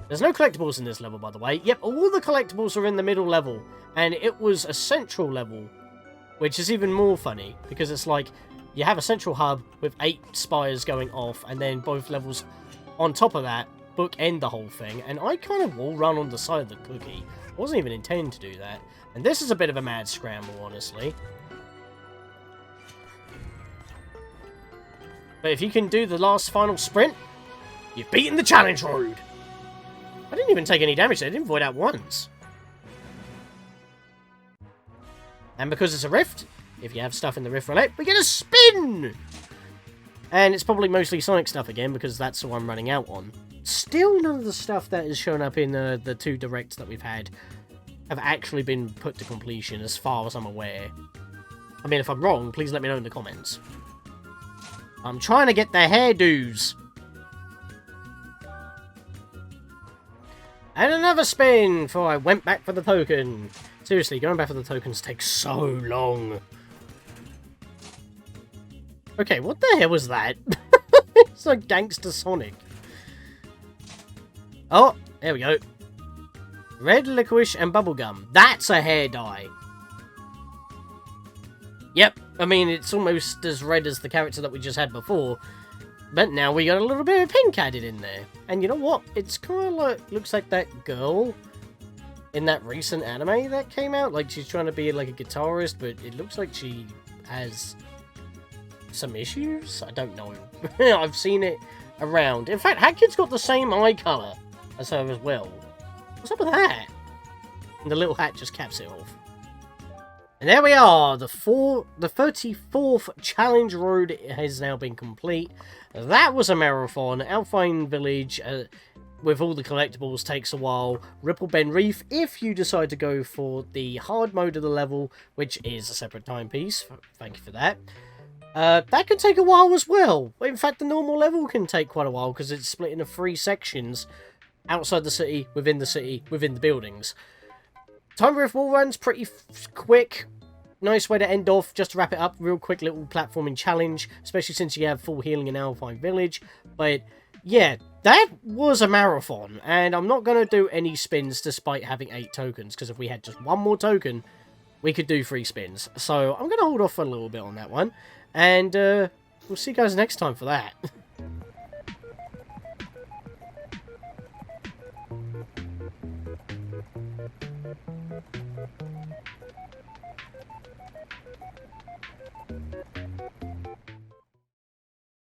There's no collectibles in this level, by the way. Yep, all the collectibles are in the middle level. And it was a central level, which is even more funny. Because it's like, you have a central hub with 8 spires going off, and then both levels on top of that bookend the whole thing. And I kind of wall run on the side of the cookie. I wasn't even intending to do that. And this is a bit of a mad scramble, honestly. But if you can do the last final sprint, you've beaten the challenge road. I didn't even take any damage there. I didn't void out once. And because it's a rift, if you have stuff in the rift roulette, we get a spin! And it's probably mostly Sonic stuff again, because that's what I'm running out on. Still none of the stuff that has shown up in the 2 directs that we've had have actually been put to completion, as far as I'm aware. I mean, if I'm wrong, please let me know in the comments. I'm trying to get the hairdos. And another spin before I went back for the token. Seriously, going back for the tokens takes so long. Okay, what the hell was that? It's like Gangster Sonic. Oh, there we go. Red, licorice, and bubblegum. That's a hair dye. Yep, I mean, it's almost as red as the character that we just had before. But now we got a little bit of pink added in there. And you know what? It's kind of like, looks like that girl in that recent anime that came out. Like, she's trying to be like a guitarist, but it looks like she has some issues? I don't know. I've seen it around. In fact, Hatkid's got the same eye colour as her as well. What's up with that? And the little hat just caps it off. And there we are, the 34th challenge road has now been complete. That was a marathon. Alphine Village, with all the collectibles, takes a while. Ripple Bend Reef, if you decide to go for the hard mode of the level, which is a separate timepiece, thank you for that. That can take a while as well. In fact, the normal level can take quite a while, because it's split into 3 sections. Outside the city, within the buildings. Time Rift Wallrun's pretty quick. Nice way to end off, just to wrap it up. Real quick little platforming challenge, especially since you have full healing in Alphine Village. But yeah, that was a marathon, and I'm not going to do any spins despite having 8 tokens, because if we had just one more token, we could do 3 spins. So I'm going to hold off for a little bit on that one, and we'll see you guys next time for that.